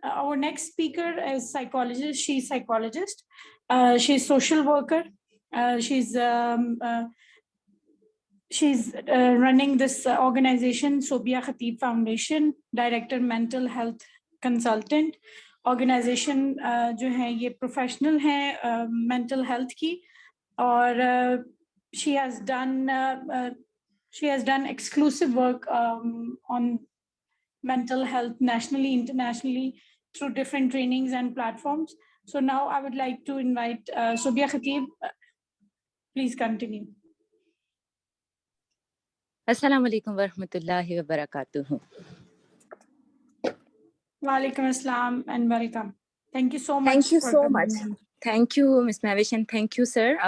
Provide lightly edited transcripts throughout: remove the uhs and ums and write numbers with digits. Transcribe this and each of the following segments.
Our next speaker is psychologist. She's psychologist. She's social worker. She's running this organization, Sobia Khatib Foundation, director mental health consultant. Organization جو ہے یہ professional ہے mental health کی اور she has done exclusive work on mental health nationally, internationally through different trainings and platforms. So now I would like to invite Sobia Khatib. Please continue. السلام علیکم ورحمۃ اللہ وبرکاتہ. Walaikum assalam and welcome. Thank you so much. Thank you for so coming. much. Thank you, Ms. Mavish, and thank you, sir.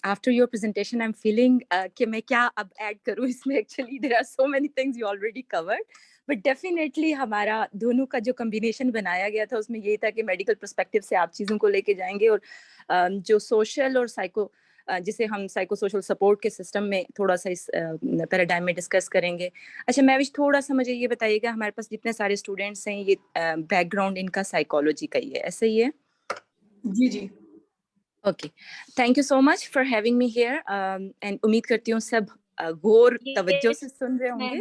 After your presentation, I'm feeling کہ میں کیا اب add کروں اس میں. Actually, there are so many things you already covered. But definitely ہمارا دونوں کا جو کمبینیشن بنایا گیا تھا اس میں یہی تھا کہ میڈیکل پرسپیکٹو سے آپ چیزوں کو لے کے جائیں گے اور جو سوشل اور سائیکو جسے ہم سائیکو سوشل سپورٹ کے سسٹم میں تھوڑا سا اس پیراڈائم میں ڈسکس کریں گے. اچھا میوش تھوڑا سا مجھے یہ بتائیے گا, ہمارے پاس جتنے سارے اسٹوڈینٹس ہیں یہ بیک گراؤنڈ ان کا سائیکالوجی کا ہی ہے, ایسے ہی ہے؟ جی جی. Okay, thank you so much for having me here and امید کرتی ہوں سب غور توجہ سے سن رہے ہوں گے.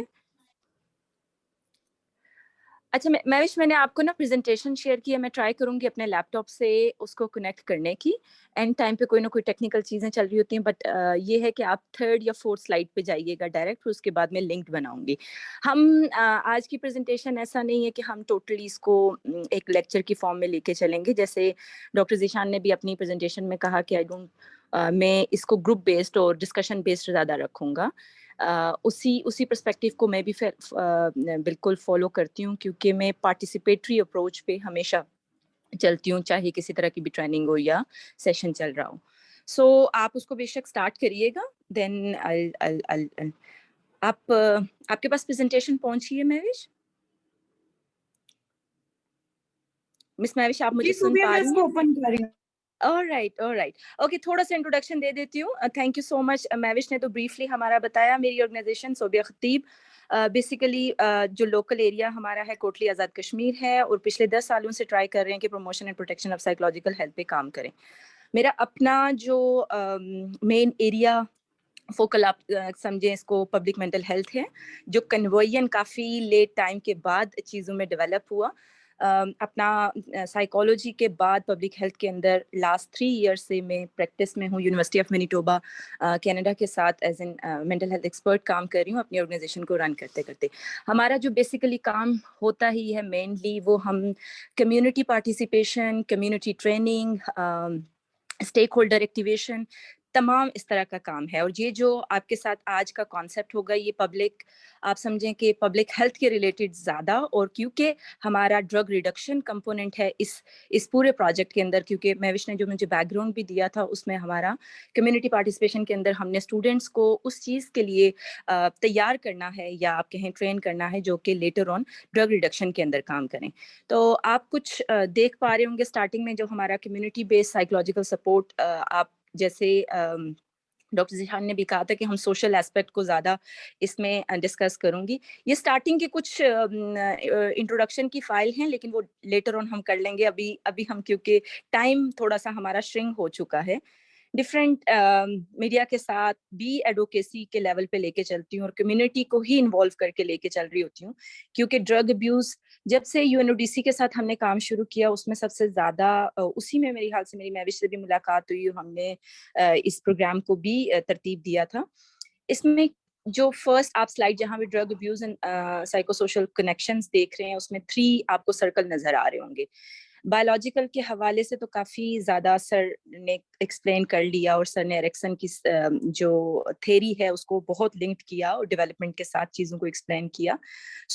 اچھا میوش, میں نے آپ کو نا پریزنٹیشن شیئر کی ہے, میں ٹرائی کروں گی اپنے لیپ ٹاپ سے اس کو کنیکٹ کرنے کی. اینڈ ٹائم پہ کوئی نہ کوئی ٹیکنیکل چیزیں چل رہی ہوتی ہیں, بٹ یہ ہے کہ آپ 3rd یا 4th سلائڈ پہ جائیے گا ڈائریکٹ, پھر اس کے بعد میں لنک بناؤں گی. ہم آج کی پریزنٹیشن ایسا نہیں ہے کہ ہم ٹوٹلی اس کو ایک لیکچر کی فارم میں لے کے چلیں گے. جیسے ڈاکٹر ذیشان نے بھی اپنی پریزنٹیشن میں کہا کہ میں اس کو گروپ بیسڈ اور ڈسکشن بیسڈ زیادہ رکھوں گا. اسی پرسپیکٹیو کو میں بھی بالکل فالو کرتی ہوں, کیونکہ میں پارٹیسپیٹری اپروچ پہ ہمیشہ چلتی ہوں, چاہے کسی طرح کی بھی ٹریننگ ہو یا سیشن چل رہا ہو. سو آپ اس کو بے شک اسٹارٹ کریے گا. دین آپ کے پاس پریزنٹیشن پہنچی ہے میوش؟ مس میوش آپ مجھے سن پا رہی ہیں؟ Alright. Okay, تھوڑا سا انٹروڈکشن دے دیتی ہوں. تھینک یو سو مچ. میوش نے تو بریفلی ہمارا بتایا. میری آرگنائزیشن صوبیہ خطیب بیسیکلی جو لوکل ایریا ہمارا ہے کوٹلی آزاد کشمیر ہے, اور پچھلے 10 سالوں سے ٹرائی کر رہے ہیں کہ promotion and protection of psychological health پہ کام کریں. میرا اپنا جو مین ایریا فوکل آپ سمجھیں اس کو پبلک مینٹل ہیلتھ ہے, جو کنورژن کافی لیٹ ٹائم کے بعد چیزوں میں ڈیولپ ہوا. اپنا سائیکالوجی کے بعد پبلک ہیلتھ کے اندر لاسٹ 3 ایئرس سے میں پریکٹس میں ہوں. یونیورسٹی آف مینیٹوبا کینیڈا کے ساتھ as an mental health expert کام کر رہی ہوں اپنی آرگنائزیشن کو رن کرتے کرتے. ہمارا جو بیسیکلی کام ہوتا ہی ہے مینلی وہ ہم community participation, community training, stake holder activation, تمام اس طرح کا کام ہے. اور یہ جو آپ کے ساتھ آج کا کانسیپٹ ہوگا یہ پبلک آپ سمجھیں کہ پبلک ہیلتھ کے ریلیٹڈ زیادہ, اور کیونکہ ہمارا ڈرگ ریڈکشن کمپوننٹ ہے اس پورے پروجیکٹ کے اندر, کیونکہ میوش نے جو مجھے بیک گراؤنڈ بھی دیا تھا اس میں ہمارا کمیونٹی پارٹیسپیشن کے اندر ہم نے اسٹوڈنٹس کو اس چیز کے لیے تیار کرنا ہے یا آپ کہیں ٹرین کرنا ہے جو کہ لیٹر آن ڈرگ ریڈکشن کے اندر کام کریں. تو آپ کچھ دیکھ پا رہے ہوں گے اسٹارٹنگ میں جو ہمارا کمیونٹی بیسڈ سائیکولوجیکل سپورٹ, آپ جیسے ڈاکٹر ذیشان نے بھی کہا تھا کہ ہم سوشل ایسپیکٹ کو زیادہ اس میں ڈسکس کروں گی. یہ اسٹارٹنگ کے کچھ انٹروڈکشن کی فائل ہیں, لیکن وہ لیٹر آن ہم کر لیں گے. ابھی ہم کیونکہ ٹائم تھوڑا سا ہمارا شرنک ہو چکا ہے. ڈفرینٹ میڈیا کے ساتھ بھی ایڈوکیسی کے لیول پہ لے کے چلتی ہوں اور کمیونٹی کو ہی انوالو کر کے لے کے چل رہی ہوتی ہوں, کیونکہ ڈرگ ابیوز جب سے UNODC کے ساتھ ہم نے کام شروع کیا اس میں سب سے زیادہ اسی میں میری حال سے میری میوش سے بھی ملاقات ہوئی, ہم نے اس پروگرام کو بھی ترتیب دیا تھا. اس میں جو فرسٹ آپ سلائڈ جہاں بھی drug abuse and psycho social connections دیکھ رہے ہیں اس میں 3 آپ کو سرکل نظر آ رہے ہوں گے. بایولوجیکل کے حوالے سے تو کافی زیادہ سر نے ایکسپلین کر لیا, اور سر نے ایرکسن کی جو تھیری ہے اس کو بہت لنکڈ کیا اور ڈیولپمنٹ کے ساتھ چیزوں کو ایکسپلین کیا.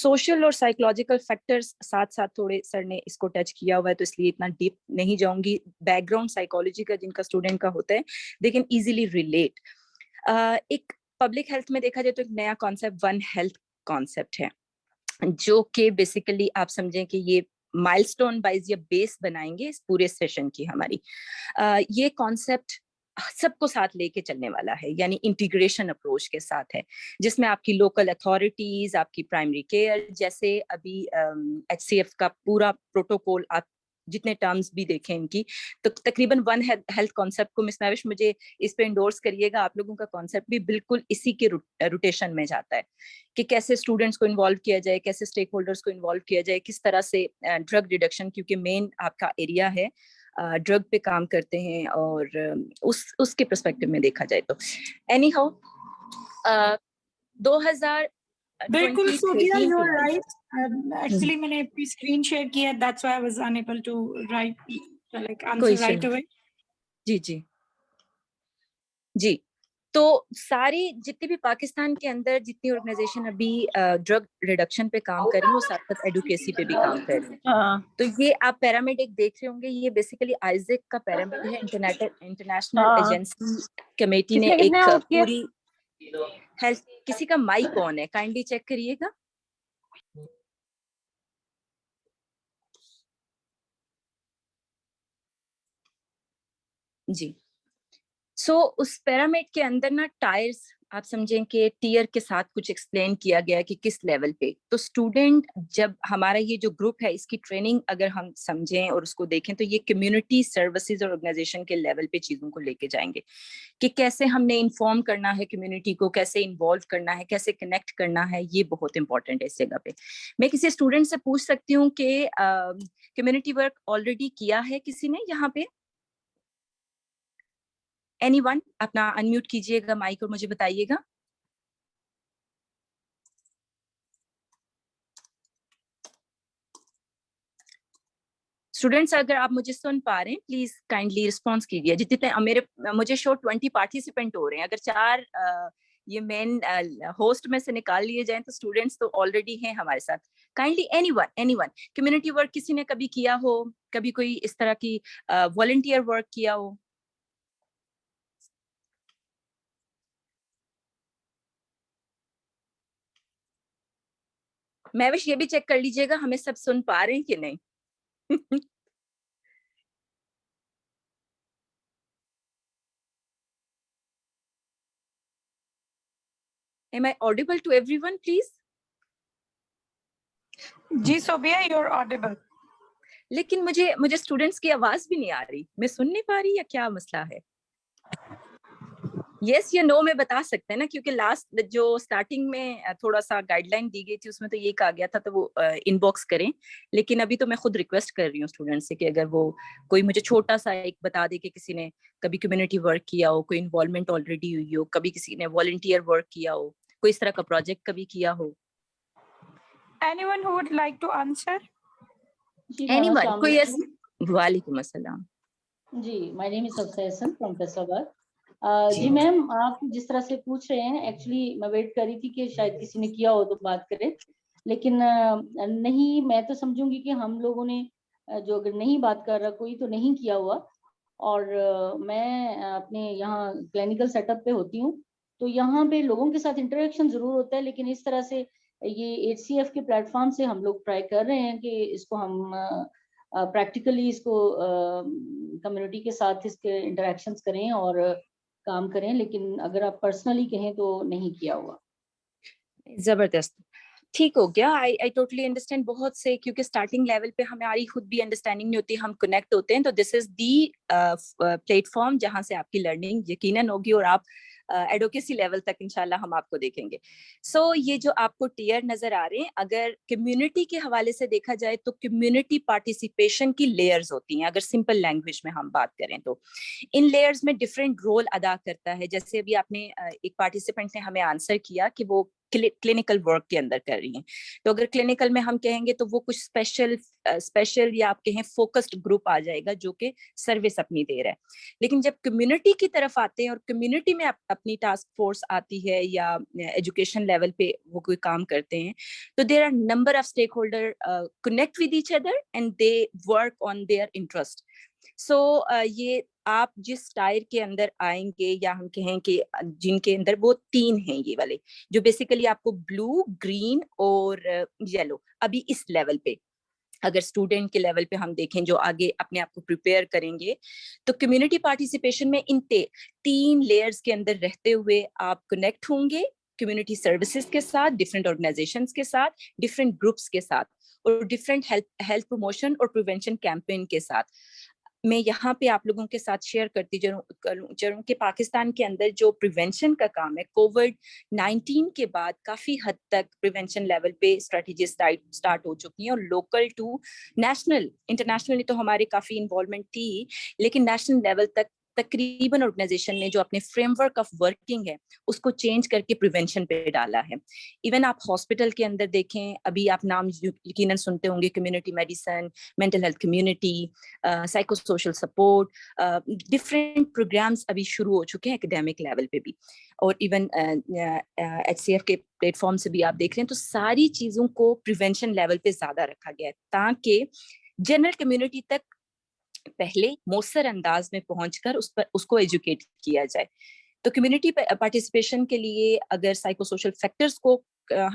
سوشل اور سائیکولوجیکل فیکٹرز ساتھ ساتھ تھوڑے سر نے اس کو ٹچ کیا ہوا ہے, تو اس لیے اتنا ڈیپ نہیں جاؤں گی. بیک گراؤنڈ سائیکولوجی کا جن کا اسٹوڈنٹ کا ہوتا ہے دے کین ایزیلی ریلیٹ. ایک پبلک ہیلتھ میں دیکھا جائے تو ایک نیا کانسیپٹ ون ہیلتھ کانسیپٹ ہے, جو کہ بیسیکلی آپ سمجھیں کہ یہ مائل سٹون وائز یا بیس بنائیں گے اس پورے سیشن کی ہماری. یہ کانسیپٹ سب کو ساتھ لے کے چلنے والا ہے, یعنی انٹیگریشن اپروچ کے ساتھ ہے, جس میں آپ کی لوکل اتھارٹیز, آپ کی پرائمری کیئر, جیسے ابھی ایچ سی ایف کا پورا پروٹوکول, آپ جتنے ٹرمز بھی دیکھیں ان کی, تو تقریباً ون ہیلتھ کانسیپٹ کو مس میوش مجھے اس پہ انڈورس کریے گا, آپ لوگوں کا کانسیپٹ بھی بالکل اسی کے روٹیشن میں جاتا ہے کہ کیسے اسٹوڈنٹس کو انوالو کیا جائے, کیسے اسٹیک ہولڈرس کو انوالو کیا جائے, کس طرح سے ڈرگ ریڈکشن, کیونکہ مین آپ کا ایریا ہے ڈرگ پہ کام کرتے ہیں, اور اس کے پرسپیکٹو میں دیکھا جائے تو اینی ہاؤ 2000 بالکل Sobia, you are right. Actually میں نے اپنی اسکرین شیئر کیا, that's why I was enable to write like answer right away. جی جی جی. تو ساری جتنی بھی پاکستان کے اندر جتنی آرگنائزیشن ابھی ڈرگ ریڈکشن پہ کام کر رہی ہیں, وہ ساتھ ساتھ ایڈوکیسی پہ بھی کام کر رہی ہیں. تو یہ آپ پیرامڈ ایک دیکھ رہے ہوں گے, یہ بیسیکلی آئزیک کا پیرامڈ ہے. انٹرنیشنل ایجنسی کمیٹی نے ایک پوری ہیلتھ, کسی کا مائک آن ہے, کائنڈلی چیک کریے گا. جی. سو اس پیرامڈ کے اندر نا ٹائرز آپ سمجھیں کہ ٹیئر کے ساتھ کچھ ایکسپلین کیا گیا کہ کس لیول پہ. تو اسٹوڈنٹ جب ہمارا یہ جو گروپ ہے, اس کی ٹریننگ اگر ہم سمجھیں اور اس کو دیکھیں, تو یہ کمیونٹی سروسز اور آرگنائزیشن کے لیول پہ چیزوں کو لے کے جائیں گے کہ کیسے ہم نے انفارم کرنا ہے کمیونٹی کو, کیسے انوالو کرنا ہے, کیسے کنیکٹ کرنا ہے. یہ بہت امپورٹنٹ ہے اس جگہ پہ. میں کسی اسٹوڈنٹ سے پوچھ سکتی ہوں کہ کمیونٹی ورک آلریڈی کیا ہے کسی نے یہاں پہ؟ اینی ون, اپنا انمیوٹ کیجئے گا مائک اور مجھے بتائیے گا. اسٹوڈینٹس اگر آپ مجھے سن پا رہے ہیں پلیز کائنڈلی رسپانس کیجیے. جتنے مجھے شو 20 پارٹیسپینٹ ہو رہے ہیں, اگر 4 یہ مین ہوسٹ میں سے نکال لیے جائیں تو اسٹوڈینٹس تو آلریڈی ہیں ہمارے ساتھ. Kindly any one community work کسی نے کبھی کیا ہو, کبھی کوئی اس طرح کی والنٹیئر ورک کیا ہو؟ مہوش یہ بھی چیک کر لیجیے گا ہمیں سب سن پا رہے ہیں کہ نہیں. Am I audible to everyone, please? G Sobia, you are audible. لیکن مجھے اسٹوڈینٹس کی آواز بھی نہیں آ رہی, میں سن نہیں پا رہی یا کیا مسئلہ ہے؟ یس یا نو میں بتا سکتے ہیں نا, کیونکہ لاسٹ جو اسٹارٹنگ میں تھوڑا سا گائیڈ لائن دی گئی تھی اس میں تو یہ کہا گیا تھا تو وہ ان باکس کریں. لیکن ابھی تو میں خود ریکویسٹ کر رہی ہوں اسٹوڈنٹ سے کہ اگر وہ کوئی مجھے چھوٹا سا ایک بتا دے کہ کسی نے کبھی کمیونٹی ورک کیا ہو, کوئی انوالومنٹ آلریڈی ہوئی ہو, کبھی کسی نے والنٹیئر ورک کیا ہو, کوئی اس طرح کا پروجیکٹ کبھی کیا ہو. Anyone who would like to answer? Anyone? کوئی وعلیکم السلام. جی, my name is Hafsa Hassan from Faisalabad. جی میم, آپ جس طرح سے پوچھ رہے ہیں, ایکچولی میں ویٹ کر رہی تھی کہ شاید کسی نے کیا ہو تو بات کرے, لیکن نہیں, میں تو سمجھوں گی کہ ہم لوگوں نے جو اگر نہیں بات کر رہا کوئی تو نہیں کیا ہوا. اور میں اپنے یہاں کلینکل سیٹ اپ پہ ہوتی ہوں, تو یہاں پہ لوگوں کے ساتھ انٹریکشن ضرور ہوتا ہے, لیکن اس طرح سے یہ ایچ سی ایف کے پلیٹ فارم سے ہم لوگ ٹرائی کر رہے ہیں کہ اس کو ہم پریکٹیکلی اس کو کمیونٹی کے ساتھ اس کے انٹریکشنز کریں اور کام کریں, لیکن اگر آپ پرسنلی کہیں تو نہیں کیا ہوا. زبردست, ٹھیک ہو گیا. I totally understand. بہت سے کیونکہ اسٹارٹنگ لیول پہ ہماری خود بھی انڈرسٹینڈنگ نہیں ہوتی, ہم کنیکٹ ہوتے ہیں, تو دس از دی پلیٹ فارم جہاں سے آپ کی لرننگ یقیناً ہوگی اور آپ ایڈوکیسی لیول تک انشاءاللہ ہم آپ کو دیکھیں گے. سو یہ جو آپ کو ٹیئر نظر آ رہے ہیں, اگر کمیونٹی کے حوالے سے دیکھا جائے تو کمیونٹی پارٹیسپیشن کی لیئرز ہوتی ہیں. اگر سمپل لینگویج میں ہم بات کریں تو ان لیئرز میں ڈفرینٹ رول ادا کرتا ہے. جیسے ابھی آپ نے ایک پارٹیسپینٹ نے ہمیں آنسر کیا کہ وہ کلینکل ورک کے اندر کر رہی ہیں, تو اگر کلینکل میں ہم کہیں گے تو وہ کچھ اسپیشل یا آپ کہیں فوکسڈ گروپ آ جائے گا جو کہ سروس اپنی دے رہا ہے. لیکن جب کمیونٹی کی طرف آتے ہیں اور کمیونٹی میں اپنی ٹاسک فورس آتی ہے یا ایجوکیشن لیول پہ وہ کوئی کام کرتے ہیں, تو there are number of stakeholder connect with each other and they work on their interest. So یہ آپ جس ٹائر کے اندر آئیں گے, یا ہم کہیں کہ جن کے اندر وہ 3 ہیں یہ والے, جو بیسیکلی آپ کو بلو, گرین اور یلو ابھی اس لیول پہ اگر اسٹوڈنٹ کے لیول پہ ہم دیکھیں جو آگے اپنے آپ کو پریپیئر کریں گے, تو کمیونٹی پارٹیسپیشن میں ان 3 لیئرز کے اندر رہتے ہوئے آپ کنیکٹ ہوں گے کمیونٹی سروسز کے ساتھ, ڈفرینٹ آرگنائزیشنز کے ساتھ, ڈفرینٹ گروپس کے ساتھ, اور ڈفرینٹ ہیلتھ پروموشن اور پریونشن کیمپین کے ساتھ. میں یہاں پہ آپ لوگوں کے ساتھ شیئر کرتی چلوں کہ پاکستان کے اندر جو پریونشن کا کام ہے, کووڈ-19 کے بعد کافی حد تک پریونشن لیول پہ اسٹریٹجی اسٹارٹ ہو چکی ہیں, اور لوکل ٹو نیشنل, انٹرنیشنلی تو ہمارے کافی انوالومنٹ تھی, لیکن نیشنل لیول تک تقریباً آرگنائزیشن نے جو اپنے فریم ورک آف ورکنگ ہے اس کو چینج کر کے پریونشن پہ ڈالا ہے. ایون آپ ہاسپٹل کے اندر دیکھیں, ابھی آپ نام یقیناً سنتے ہوں گے, community medicine, mental health community, psycho social support, different programmes ابھی شروع ہو چکے ہیں اکیڈیمک لیول پہ بھی, اور ایون HCF کے پلیٹ فارم سے بھی آپ دیکھ رہے ہیں. تو ساری چیزوں کو پریونشن لیول پہ زیادہ رکھا گیا ہے تاکہ جنرل کمیونٹی تک پہلے مؤثر انداز میں پہنچ کر اس کو ایجوکیٹ کیا جائے. تو کمیونٹی پارٹیسپیشن کے لیے اگر سائیکو سوشل فیکٹرز کو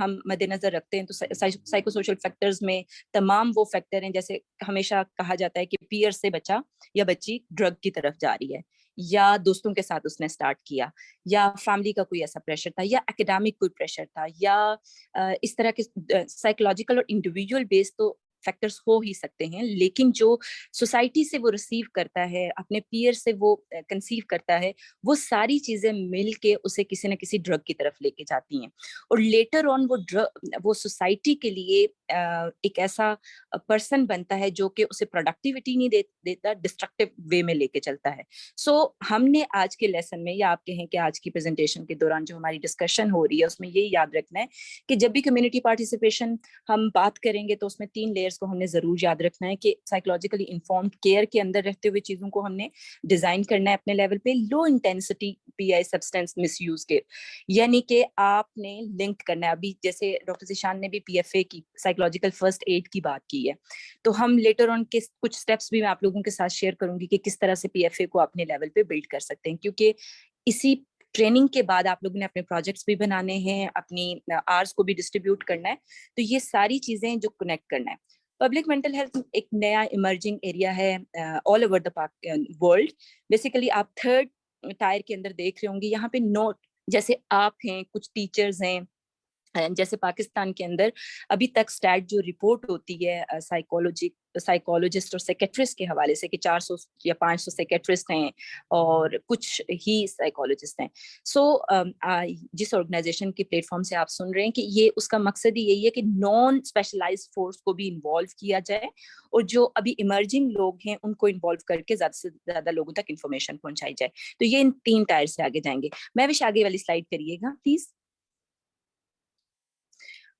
ہم مد نظر رکھتے ہیں, تو سائیکو سوشل فیکٹرز میں تمام وہ فیکٹر ہیں, جیسے ہمیشہ کہا جاتا ہے کہ پیئر سے بچہ یا بچی ڈرگ کی طرف جا رہی ہے, یا دوستوں کے ساتھ اس نے سٹارٹ کیا, یا فیملی کا کوئی ایسا پریشر تھا, یا اکیڈیمک کوئی پریشر تھا, یا اس طرح کے سائیکولوجیکل اور انڈیویجول بیس تو فیکٹرز ہو ہی سکتے ہیں, لیکن جو سوسائٹی سے وہ ریسیو کرتا ہے, اپنے پیئر سے وہ کنسیو کرتا ہے, وہ ساری چیزیں مل کے اسے کسی نہ کسی ڈرگ کی طرف لے کے جاتی ہیں, اور لیٹر آن وہ سوسائٹی کے لیے ایک ایسا پرسن بنتا ہے جو کہ اسے پروڈکٹیوٹی نہیں دیتا, ڈسٹرکٹیو وے میں لے کے چلتا ہے. سو ہم نے آج کے لیسن میں, یا آپ کہیں کہ آج کی پریزنٹیشن کے دوران جو ہماری ڈسکشن ہو رہی ہے, اس میں یہ یاد رکھنا ہے کہ جب بھی کمیونٹی پارٹیسپیشن ہم بات کریں گے تو اس میں 3 لیئرز کو ہم نے ضرور یاد رکھنا ہے, کہ سائیکولوجیکلی انفارمڈ کیئر کے اندر رہتے ہوئے چیزوں کو ہم نے ڈیزائن کرنا ہے اپنے لیول پہ. لو انٹینسٹی PI سبسٹینس مس یوز کے, یعنی کہ آپ نے لنک کرنا ہے. ابھی جیسے ڈاکٹر ذیشان نے بھی PFA کی سائیکولوجیکل فرسٹ ایڈ کی بات کی ہے, تو ہم لیٹر آن کے کچھ اسٹیپس بھی میں آپ لوگوں کے ساتھ شیئر کروں گی کہ کس طرح سے PFA کو اپنے لیول پہ بلڈ کر سکتے ہیں, کیونکہ اسی ٹریننگ کے بعد آپ لوگوں نے اپنے پروجیکٹس بھی بنانے ہیں, اپنی آرز کو بھی ڈسٹریبیوٹ کرنا ہے. تو یہ ساری چیزیں جو کنیکٹ کرنا ہے. پبلک مینٹل ہیلتھ ایک نیا ایمرجنگ ایریا ہے all over the world. Basically آپ 3rd ٹائر کے اندر دیکھ رہے ہوں گے, یہاں پہ نوٹ جیسے آپ ہیں, کچھ ٹیچرز ہیں, جیسے پاکستان کے اندر ابھی تک اسٹیٹ جو رپورٹ ہوتی ہے سائیکولوجسٹ اور سیکیٹرسٹ کے حوالے سے کہ 400 یا 500 سیکیٹرسٹ ہیں اور کچھ ہی سائیکولوجسٹ ہیں. سو جس آرگنائزیشن کے پلیٹ فارم سے آپ سن رہے ہیں کہ یہ اس کا مقصد ہی یہی ہے کہ نان اسپیشلائزڈ فورس کو بھی انوالو کیا جائے, اور جو ابھی ایمرجنگ لوگ ہیں ان کو انوالو کر کے زیادہ سے زیادہ لوگوں تک انفارمیشن پہنچائی جائے. تو یہ ان 3 ٹائر سے آگے جائیں گے. میں بھی آگے والی سلائڈ کریے گا پلیز.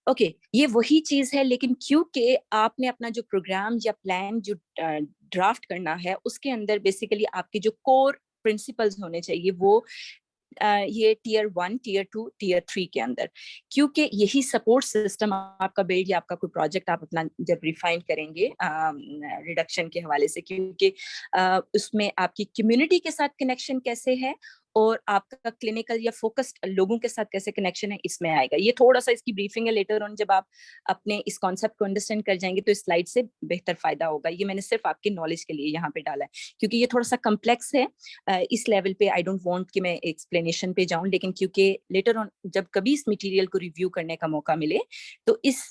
اوکے, یہ وہی چیز ہے, لیکن کیونکہ آپ نے اپنا جو پروگرام یا پلان جو ڈرافٹ کرنا ہے اس کے اندر بیسیکلی آپ کے جو کور پرنسپلز ہونے چاہیے وہ یہ ٹیئر 1, ٹیئر 2, ٹیئر 3 کے اندر, کیونکہ یہی سپورٹ سسٹم آپ کا بلڈ یا آپ کا کوئی پروجیکٹ آپ اپنا جب ریفائن کریں گے ریڈکشن کے حوالے سے, کیونکہ اس میں آپ کی کمیونٹی کے ساتھ کنیکشن کیسے ہے اور آپ کا کلینکل یا فوکسڈ لوگوں کے ساتھ کیسے کنیکشن ہے اس میں آئے گا. یہ تھوڑا سا اس کی بریفنگ ہے, لیٹر آن جب آپ اپنے اس کانسیپٹ کو انڈرسٹینڈ کر جائیں گے تو اس سلائڈ سے بہتر فائدہ ہوگا. یہ میں نے صرف آپ کے نالج کے لیے یہاں پہ ڈالا ہے, کیونکہ یہ تھوڑا سا کمپلیکس ہے اس لیول پہ. آئی ڈونٹ وانٹ کہ میں ایکسپلینیشن پہ جاؤں, لیکن کیونکہ لیٹر آن جب کبھی اس مٹیریل کو ریویو کرنے کا موقع ملے تو اس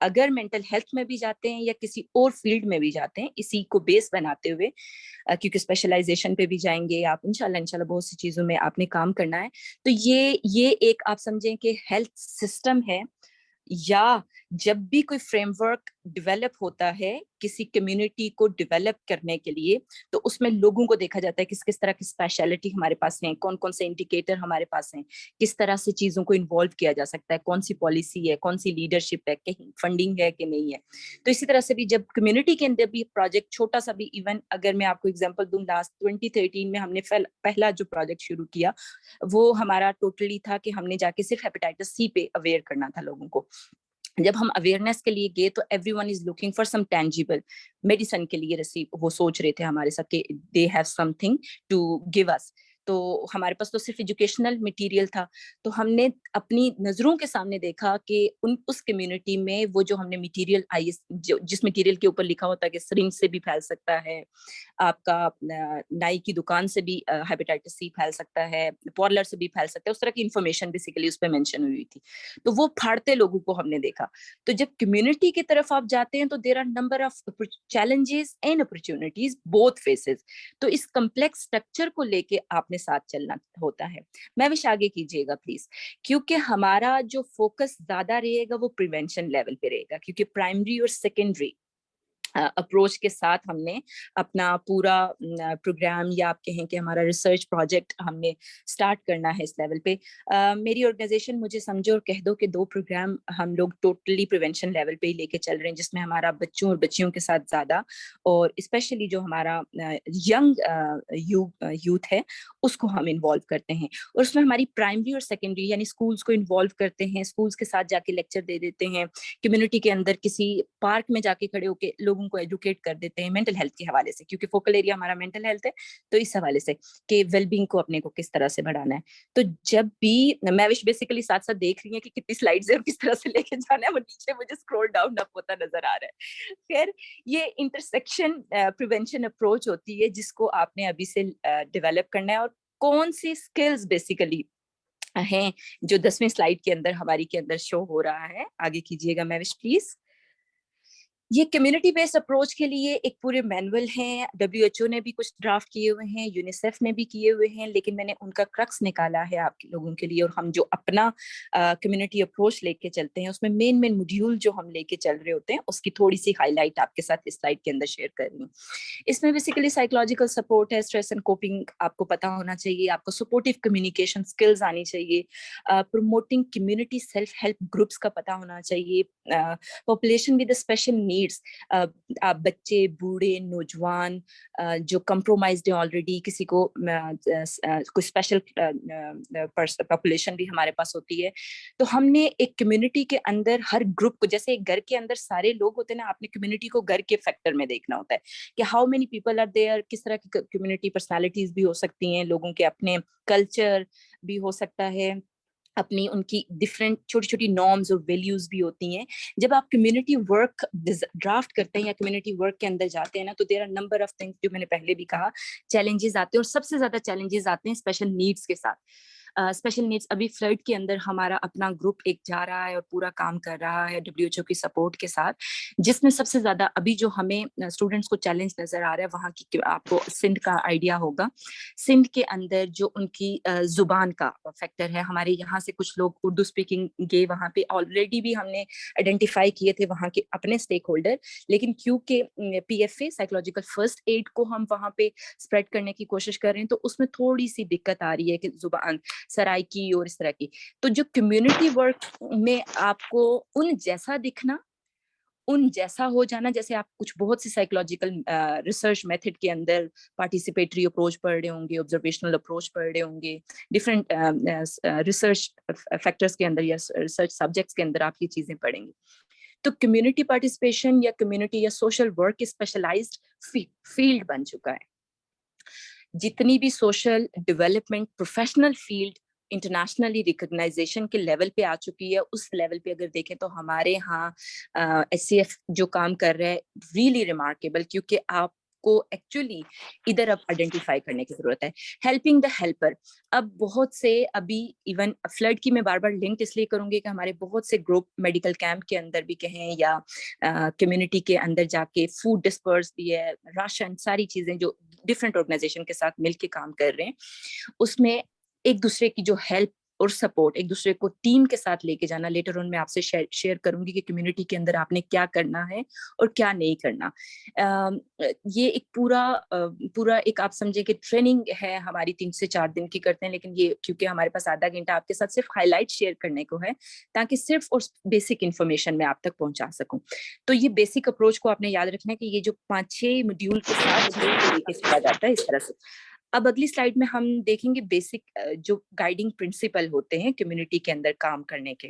اگر مینٹل ہیلتھ میں بھی جاتے ہیں یا کسی اور فیلڈ میں بھی جاتے ہیں اسی کو بیس بناتے ہوئے, کیونکہ اسپیشلائزیشن پہ بھی جائیں گے آپ انشاءاللہ بہت سی چیزوں میں آپ نے کام کرنا ہے. تو یہ ایک آپ سمجھیں کہ ہیلتھ سسٹم ہے, یا جب بھی کوئی فریم ورک ڈیولپ ہوتا ہے کسی کمیونٹی کو ڈیولپ کرنے کے لیے تو اس میں لوگوں کو دیکھا جاتا ہے کس طرح کی اسپیشلٹی ہمارے پاس ہیں, کون کون سے انڈیکیٹر ہمارے پاس ہیں, کس طرح سے چیزوں کو انوالو کیا جا سکتا ہے, کون سی پالیسی ہے, کون سی لیڈرشپ ہے, کہیں فنڈنگ ہے کہ نہیں ہے. تو اسی طرح سے بھی جب کمیونٹی کے اندر بھی پروجیکٹ چھوٹا سا بھی, ایون اگر میں آپ کو اگزامپل دوں, لاسٹ 2013 میں ہم نے پہلا جو پروجیکٹ شروع کیا وہ ہمارا ٹوٹلی تھا کہ ہم نے جا کے صرف ہیپیٹائٹس C پہ اویئر کرنا تھا لوگوں کو. جب ہم اویئرنیس کے لیے گئے تو everyone is looking for some tangible medicine کے لیے وہ سوچ رہے تھے ہمارے ساتھ کہ they have something to give us. تو ہمارے پاس تو صرف ایجوکیشنل مٹیریل تھا. تو ہم نے اپنی نظروں کے سامنے دیکھا کہ اس کمیونٹی میں وہ جو ہم نے مٹیریل جس مٹیریل کے اوپر لکھا ہوتا ہے کہ سرنج سے بھی پھیل سکتا ہے, آپ کا نائی کی دکان سے بھی ہیپیٹائٹس سی پھیل سکتا ہے, پارلر سے بھی پھیل سکتا ہے, اس طرح کی انفارمیشن بیسیکلی اس پہ مینشن ہوئی تھی. تو وہ پھاڑتے لوگوں کو ہم نے دیکھا. تو جب کمیونٹی کی طرف آپ جاتے ہیں تو there are number of challenges and opportunities both faces. تو اس کمپلیکس اسٹرکچر کو لے کے آپ نے ساتھ چلنا ہوتا ہے. مہوش آگے کیجیے گا پلیز, کیونکہ ہمارا جو فوکس زیادہ رہے گا وہ پریونشن لیول پہ رہے گا, کیونکہ پرائمری اور سیکنڈری اپروچ کے ساتھ ہم نے اپنا پورا پروگرام یا آپ کہیں کہ ہمارا ریسرچ پروجیکٹ ہم نے سٹارٹ کرنا ہے اس لیول پہ. میری آرگنائزیشن مجھے سمجھو اور کہہ دو کہ 2 پروگرام ہم لوگ ٹوٹلی پریونشن لیول پہ ہی لے کے چل رہے ہیں, جس میں ہمارا بچوں اور بچیوں کے ساتھ زیادہ, اور اسپیشلی جو ہمارا ینگ یوتھ ہے اس کو ہم انوالو کرتے ہیں. اور اس میں ہماری پرائمری اور سیکنڈری یعنی اسکولس کو انوالو کرتے ہیں, اسکولس کے ساتھ جا کے لیکچر دے دیتے ہیں, کمیونٹی کے اندر کسی پارک میں جا کے کھڑے ہو کے لوگوں کو ایجوکیٹ کر دیتے ہیں مینٹل ہیلتھ کے حوالے سے, کیونکہ فوکل ایریا ہمارا مینٹل ہیلتھ ہے, تو اس حوالے سے کہ ویل بینگ کو اپنے کو کس طرح سے بڑھانا ہے. تو جب بھی مہوش بیسیکلی ساتھ ساتھ دیکھ رہی ہیں کہ کتنی سلائیڈز ہیں اور کس طرح سے لے کے جانا ہے, وہ نیچے مجھے اسکرول ڈاؤن اپ ہوتا نظر آ رہا ہے. خیر, یہ انٹرسیکشن پریونشن اپروچ ہوتی ہے جس کو آپ نے ابھی سے ڈیولپ کرنا ہے, اور کون سی اسکلز بیسیکلی ہیں جو 10ویں سلائیڈ کے اندر ہماری کے اندر شو ہو رہا ہے. آگے کیجیے گا مہوش پلیز. یہ کمیونٹی بیسڈ اپروچ کے لیے ایک پورے مینول ہیں, WHO نے بھی کچھ ڈرافٹ کیے ہوئے ہیں, یونیسیف نے بھی کیے ہوئے ہیں, لیکن میں نے ان کا کرکس نکالا ہے آپ لوگوں کے لیے. اور ہم جو اپنا کمیونٹی اپروچ لے کے چلتے ہیں اس میں مین موڈیول جو ہم لے کے چل رہے ہوتے ہیں اس کی تھوڑی سی ہائی لائٹ آپ کے ساتھ اس سلائڈ کے اندر شیئر کر رہی ہوں. اس میں بیسیکلی سائیکولوجیکل سپورٹ ہے, اسٹریس اینڈ کوپنگ آپ کو پتا ہونا چاہیے, آپ کو سپورٹیو کمیونیکیشن اسکلز آنی چاہیے, promoting community self help groups کا پتا ہونا چاہیے, پاپولیشن ود اسپیشل نیڈس, بچے, بوڑھے, نوجوان جو کمپرومائزڈ ہیں آلریڈی, کسی کو کوئی اسپیشل پاپولیشن بھی ہمارے پاس ہوتی ہے. تو ہم نے ایک کمیونٹی کے اندر ہر گروپ کو, جیسے ایک گھر کے اندر سارے لوگ ہوتے ہیں نا, آپ نے کمیونٹی کو گھر کے فیکٹر میں دیکھنا ہوتا ہے کہ how many people are there, کس طرح کی کمیونٹی پرسنالٹیز بھی ہو سکتی ہیں, لوگوں کے اپنے کلچر بھی ہو سکتا ہے, اپنی ان کی ڈفرینٹ چھوٹی چھوٹی نارمز اور ویلیوز بھی ہوتی ہیں. جب آپ کمیونٹی ورک ڈرافٹ کرتے ہیں یا کمیونٹی ورک کے اندر جاتے ہیں نا, تو there are number of things جو میں نے پہلے بھی کہا, چیلنجز آتے ہیں, اور سب سے زیادہ چیلنجز آتے ہیں اسپیشل نیڈس کے ساتھ. اسپیشل نیڈس, ابھی فلڈ کے اندر ہمارا اپنا گروپ ایک جا رہا ہے اور پورا کام کر رہا ہے WHO کی سپورٹ کے ساتھ, جس میں سب سے زیادہ ابھی جو ہمیں اسٹوڈنٹس کو چیلنج نظر آ رہا ہے وہاں کی, آپ کو سندھ کا آئیڈیا ہوگا, سندھ کے اندر جو ان کی زبان کا فیکٹر ہے. ہمارے یہاں سے کچھ لوگ اردو اسپیکنگ گئے وہاں پہ, آلریڈی بھی ہم نے آئیڈینٹیفائی کیے تھے وہاں کے اپنے اسٹیک ہولڈر, لیکن کیونکہ PFA سائیکولوجیکل فرسٹ ایڈ کو ہم وہاں پہ اسپریڈ کرنے کی کوشش کر رہے ہیں, تو اس میں تھوڑی سی دقت آ رہی ہے کہ زبان سرائکی اور اس طرح کی. تو جو کمیونٹی ورک میں آپ کو ان جیسا دکھنا, ان جیسا ہو جانا, جیسے آپ کچھ بہت سی سائیکولوجیکل ریسرچ میتھڈ کے اندر پارٹیسپیٹری اپروچ پڑھ رہے ہوں گے, آبزرویشنل اپروچ پڑھ رہے ہوں گے, ڈفرینٹ ریسرچ فیکٹرز کے اندر یا ریسرچ سبجیکٹس کے اندر آپ یہ چیزیں پڑھیں گے. تو کمیونٹی پارٹیسپیشن یا کمیونٹی یا سوشل ورک اسپیشلائزڈ فیلڈ بن چکا ہے. جتنی بھی social development professional field internationally recognization کے لیول پہ آ چکی ہے, اس لیول پہ اگر دیکھیں تو ہمارے ہاں SCF جو کام کر رہا ہے ریئلی ریمارکیبل, کیونکہ آپ کو ایکچولی ادھر اب آئیڈینٹیفائی کرنے کی ضرورت ہے. ہیلپنگ دا ہیلپر, اب بہت سے ابھی ایون فلڈ کی میں بار بار لنک اس لیے کروں گی کہ ہمارے بہت سے گروپ میڈیکل کیمپ کے اندر بھی کہیں یا کمیونٹی کے اندر جا کے فوڈ ڈسپرس بھی ہے, راشن, ساری چیزیں جو ڈفرینٹ آرگنائزیشن کے ساتھ مل کے کام کر رہے ہیں, اس میں ایک دوسرے کی جو ہیلپ اور سپورٹ, ایک دوسرے کو ٹیم کے ساتھ لے کے جانا. لیٹر آن میں آپ سے شیئر کروں گی کہ کمیونٹی کے اندر آپ نے کیا کرنا ہے اور کیا نہیں کرنا. یہ ایک پورا ایک آپ سمجھے کہ ٹریننگ ہے ہماری 3 سے 4 دن کی کرتے ہیں, لیکن یہ کیونکہ ہمارے پاس آدھا گھنٹہ آپ کے ساتھ صرف ہائی لائٹ شیئر کرنے کو ہے تاکہ صرف اور بیسک انفارمیشن میں آپ تک پہنچا سکوں. تو یہ بیسک اپروچ کو آپ نے یاد رکھنا ہے کہ یہ جو 5-6 موڈیول کے ساتھ لے کے چلا جاتا ہے اس طرح سے. اب اگلی سلائیڈ میں ہم دیکھیں گے بیسک جو گائیڈنگ پرنسپل ہوتے ہیں کمیونٹی کے اندر کام کرنے کے.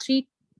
3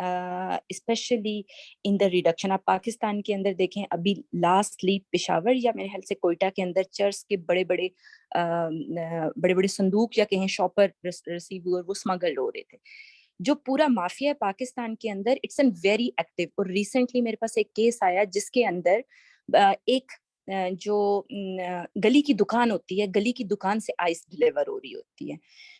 اسپیشلی ان دا ریڈکشن. آپ پاکستان کے اندر دیکھیں ابھی لاسٹلی پشاور یا میرے خیال سے کوئٹہ کے اندر چرس کے بڑے بڑے صندوق یا کہیں شاپر ریسیور وہ اسمگل ہو رہے تھے. جو پورا مافیا ہے پاکستان کے اندر اٹس این ویری ایکٹیو. اور ریسنٹلی میرے پاس ایک کیس آیا جس کے اندر ایک جو گلی کی دکان ہوتی ہے, گلی کی دکان سے آئس ڈلیور ہو رہی ہوتی ہے.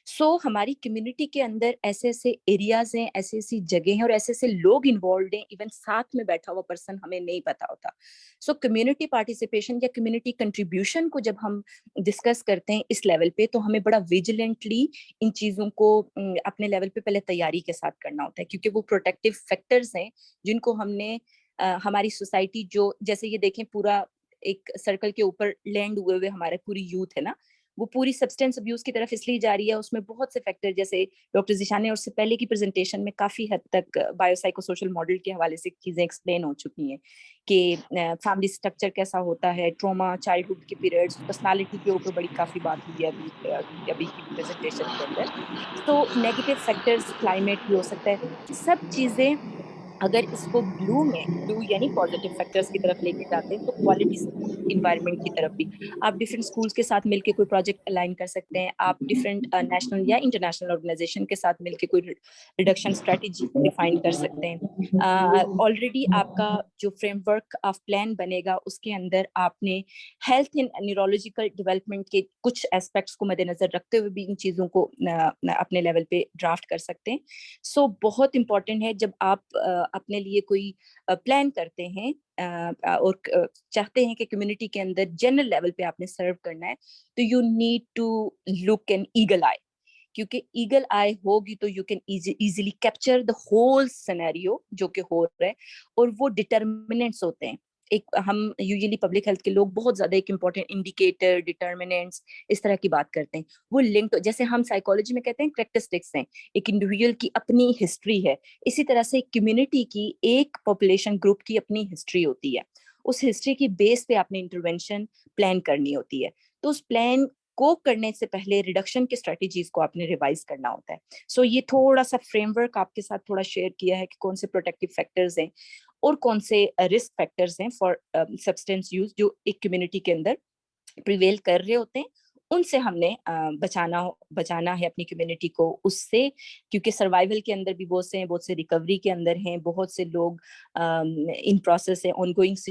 سو ہماری کمیونٹی کے اندر ایسے ایسے ایریاز ہیں, ایسی ایسی جگہ ہیں اور ایسے ایسے لوگ انوالوڈ ہیں, ایون ساتھ میں بیٹھا ہوا پرسن ہمیں نہیں پتا ہوتا. سو کمیونٹی پارٹیسپیشن یا کمیونٹی کنٹریبیوشن کو جب ہم ڈسکس کرتے ہیں اس لیول پہ, تو ہمیں بڑا ویجیلنٹلی ان چیزوں کو اپنے لیول پہ پہلے تیاری کے ساتھ کرنا ہوتا ہے, کیونکہ وہ پروٹیکٹیو فیکٹرز ہیں جن کو ہم نے ہماری سوسائٹی جو جیسے یہ دیکھیں پورا ایک سرکل کے اوپر لینڈ ہوئے ہوئے ہمارے پوری یوتھ ہے نا, وہ پوری سبسٹینس ابیوز کی طرف اس لیے جا رہی ہے. اس میں بہت سے فیکٹر جیسے ڈاکٹر ذیشان نے اور سے پہلے کی پریزنٹیشن میں کافی حد تک بایو سائیکو سوشل ماڈل کے حوالے سے چیزیں ایکسپلین ہو چکی ہیں کہ فیملی اسٹرکچر کیسا ہوتا ہے, ٹراما, چائلڈہڈ کے پیریڈس, پرسنالٹی کے اوپر بڑی کافی بات ہوئی ہے ابھی کی پریزنٹیشن کے اندر. تو نیگیٹو فیکٹرز کلائمیٹ بھی ہو سکتا ہے. سب چیزیں اگر اس کو بلو یعنی پازیٹیو فیکٹرز کی طرف لے کے جاتے ہیں تو کوالٹی انوائرمنٹ کی طرف بھی آپ ڈفرینٹ اسکولس کے ساتھ مل کے کوئی پروجیکٹ الائن کر سکتے ہیں. آپ ڈفرینٹ نیشنل یا انٹرنیشنل آرگنائزیشن کے ساتھ مل کے کوئی ریڈکشن اسٹریٹجی ڈیفائن کر سکتے ہیں. آلریڈی آپ کا جو فریم ورک آف پلان بنے گا اس کے اندر آپ نے ہیلتھ اینڈ نیورولوجیکل ڈیولپمنٹ کے کچھ اسپیکٹس کو مد نظر رکھتے ہوئے بھی ان چیزوں کو اپنے لیول پہ ڈرافٹ کر سکتے ہیں. سو بہت امپورٹنٹ ہے جب آپ اپنے لیے کوئی پلان کرتے ہیں اور چاہتے ہیں کہ کمیونٹی کے اندر جنرل لیول پہ آپ نے سرو کرنا ہے, تو you need to look an eagle eye, کیونکہ ایگل آئی ہوگی تو you can easily capture the whole scenario جو کہ ہو رہا ہے. اور وہ ڈٹرمنٹس ہوتے ہیں, ایک ہم یوزلی پبلک ہیلتھ کے لوگ بہت زیادہ ایک امپورٹنٹ انڈیکیٹر ڈٹرمنٹس اس طرح کی بات کرتے ہیں. وہ لنک جیسے ہم سائیکالوجی میں کہتے ہیں کریکٹرسٹکس ہیں, ایک انڈیویجول کی اپنی ہسٹری ہے, اسی طرح سے ایک کمیونٹی کی ایک پاپولیشن گروپ کی اپنی ہسٹری ہوتی ہے. اس ہسٹری کی بیس پہ آپ نے انٹروینشن پلان کرنی ہوتی ہے. تو اس پلان کو کرنے سے پہلے ریڈکشن کے اسٹریٹجیز کو آپ نے ریوائز کرنا ہوتا ہے. سو یہ تھوڑا سا فریم ورک آپ کے ساتھ تھوڑا شیئر کیا ہے کہ کون سے پروٹیکٹیو فیکٹرز ہیں اور کون سے رسک فیکٹرز ہیں فار سبسٹینس یوز جو ایک کمیونٹی کے اندر پریویل کر رہے ہوتے ہیں. ان سے ہم نے بچانا ہے اپنی کمیونٹی کو اس سے, کیونکہ سروائیول کے اندر بھی بہت سے ریکوری کے اندر ہیں, بہت سے لوگ ان پروسیس ہے, آن گوئنگ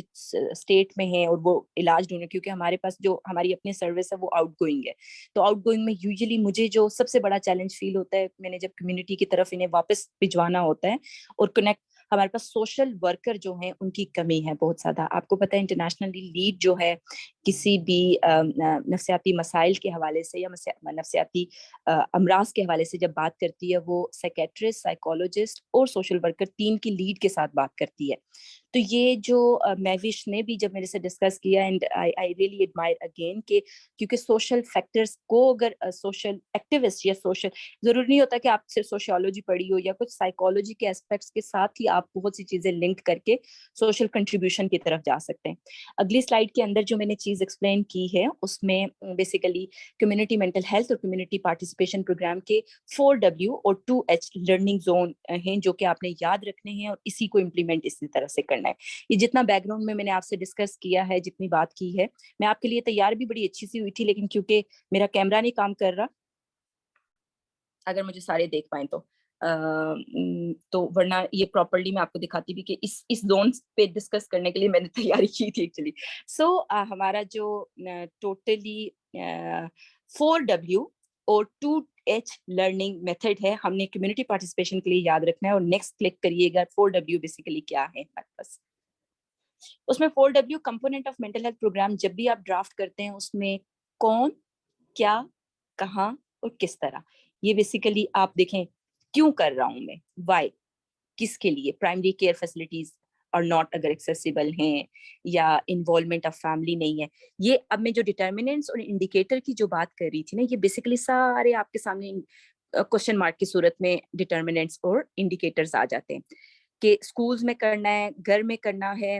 اسٹیٹ میں ہیں اور وہ علاج ڈھونڈیں, کیونکہ ہمارے پاس جو ہماری اپنی سروس ہے وہ آؤٹ گوئنگ ہے. تو آؤٹ گوئنگ میں یوزلی مجھے جو سب سے بڑا چیلنج فیل ہوتا ہے, میں نے جب کمیونٹی کی طرف انہیں واپس بھجوانا ہوتا ہے اور کنیکٹ, ہمارے پاس سوشل ورکر جو ہیں ان کی کمی ہے بہت زیادہ. آپ کو پتہ ہے انٹرنیشنلی لیڈ جو ہے کسی بھی نفسیاتی مسائل کے حوالے سے یا نفسیاتی امراض کے حوالے سے جب بات کرتی ہے وہ سائیکیٹرسٹ, سائیکولوجسٹ اور سوشل ورکر تین کی لیڈ کے ساتھ بات کرتی ہے. تو یہ جو مہوش نے بھی جب میرے سے ڈسکس کیا, and I really admirer again کہ کیونکہ سوشل فیکٹرز کو اگر سوشل ایکٹیوسٹ یا سوشل, ضروری نہیں ہوتا کہ آپ صرف سوشیولوجی پڑھی ہو یا کچھ سائیکالوجی کے اسپیکٹس کے ساتھ ہی آپ بہت سی چیزیں لنک کر کے سوشل کنٹریبیوشن کی طرف جا سکتے ہیں. اگلی سلائڈ کے اندر جو میں نے چیز ایکسپلین کی ہے اس میں بیسیکلی کمیونٹی مینٹل ہیلتھ اور کمیونٹی پارٹیسپیشن پروگرام کے 4W اور 2H لرننگ زون ہیں جو کہ آپ نے یاد رکھنے ہیں اور اسی کو امپلیمنٹ اسی طرح سے کرنا ہے. یہ جتنا بیک گراؤنڈ میں نے آپ سے ڈسکس کیا ہے, جتنی بات کی ہے, میں آپ کے لیے تیار بھی بڑی اچھی سی ہوئی تھی, لیکن کیونکہ میرا کیمرہ نہیں کام کر رہا, اگر مجھے سارے دیکھ پائیں تو ورنہ یہ پراپرلی میں آپ کو دکھاتی بھی کہ اس زون پہ ڈسکس کرنے کے لیے میں نے تیاری کی تھی ایکچولی. سو ہمارا جو ٹوٹلی 4W اور 2H لرننگ میتھڈ ہے, ہم نے کمیونٹی پارٹیسپیشن کے لیے یاد رکھنا ہے. اور نیکسٹ کلک کریے گا. 4W بیسیکلی کیا ہے ہمارے پاس, اس میں 4W component of mental health programme جب بھی آپ ڈرافٹ کرتے ہیں اس میں کون, کیا, کہاں اور کس طرح, یہ بیسیکلی آپ دیکھیں کیوں کر رہا ہوں میں, وائی, کس کے لیے, پرائمری کیئر فیسلٹیز اور ناٹ اگر ایکسیسیبل ہیں یا انوالومنٹ آف فیملی نہیں ہے. یہ اب میں جو ڈٹرمنٹس اور انڈیکیٹر کی جو بات کر رہی تھی نا, یہ بیسیکلی سارے آپ کے سامنے کوشچن مارک کی صورت میں ڈٹرمنٹس اور انڈیکیٹرز آ جاتے ہیں کہ اسکولز میں کرنا ہے, گھر میں کرنا ہے,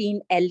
3L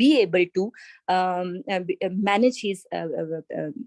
be able to manage his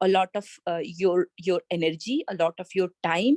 a lot of your energy, a lot of your time.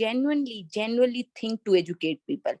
genuinely think to educate people.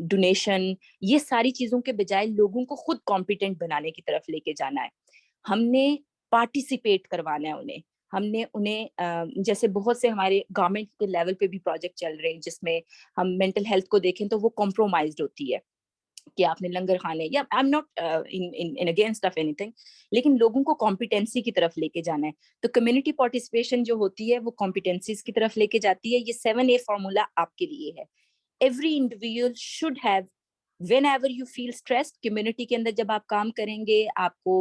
Donation, یہ ساری چیزوں کے بجائے لوگوں کو خود کمپیٹنٹ بنانے کی طرف لے کے جانا ہے. ہم نے پارٹیسپیٹ کروانا ہے انہیں. ہم نے انہیں جیسے بہت سے ہمارے گورنمنٹ کے لیول پہ بھی پروجیکٹ چل رہے ہیں جس میں ہم مینٹل ہیلتھ کو دیکھیں تو وہ کمپرومائزڈ ہوتی ہے کہ آپ نے لنگر خانے، یا I am not in against of any thing, لیکن لوگوں کو کمپیٹنسی کی طرف لے کے جانا ہے. تو کمیونٹی پارٹیسپیشن جو ہوتی ہے وہ کمپیٹنسیز کی طرف لے کے جاتی ہے. یہ 7A فارمولا آپ کے لیے ہے. Every individual should have whenever you feel stressed. Community کے اندر جب آپ کام کریں گے آپ کو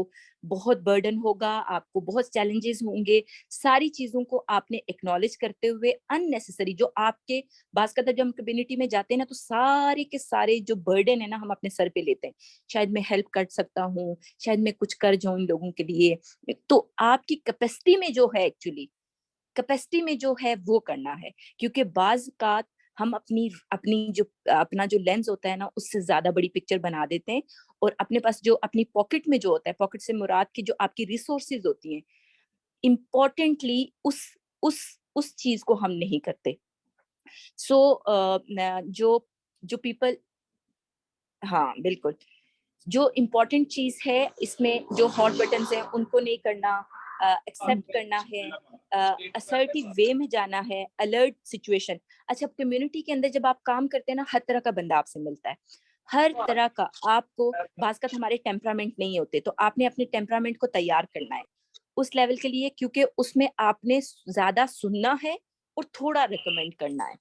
بہت برڈن ہوگا، آپ کو بہت چیلنجز ہوں گے. ساری چیزوں کو آپ نے ایکنالج کرتے ہوئے unnecessary جو آپ کے بعض کا جب ہم کمیونٹی میں جاتے ہیں نا تو سارے کے سارے جو برڈن ہے نا ہم اپنے سر پہ لیتے ہیں. شاید میں ہیلپ کر سکتا ہوں، شاید میں کچھ کر جاؤں ان لوگوں کے لیے. تو آپ کی کیپیسٹی میں جو ہے ایکچولی کیپیسٹی میں جو ہے وہ کرنا ہے، کیونکہ بعض کا ہم اپنا جو لینس ہوتا ہے نا اس سے زیادہ بڑی پکچر بنا دیتے ہیں، اور اپنے پاس جو اپنی پاکٹ میں جو ہوتا ہے، پاکٹ سے مراد کی جو آپ کی ریسورسز ہوتی ہیں، امپورٹنٹلی اس چیز کو ہم نہیں کرتے. سو جو پیپل، ہاں بالکل، جو امپورٹنٹ چیز ہے اس میں جو ہاٹ بٹنز ہیں ان کو نہیں کرنا، ایکسیپٹ کرنا ہے، اسرٹیو وے میں جانا ہے، الرٹ سچویشن. اچھا کمیونٹی کے اندر جب آپ کام کرتے ہیں نا ہر طرح کا بندہ آپ سے ملتا ہے، ہر طرح کا. آپ کو بعض کا ہمارے ٹیمپرامنٹ نہیں ہوتے تو آپ نے اپنے ٹیمپرامنٹ کو تیار کرنا ہے اس لیول کے لیے، کیونکہ اس میں آپ نے زیادہ سننا ہے اور تھوڑا ریکمینڈ کرنا ہے.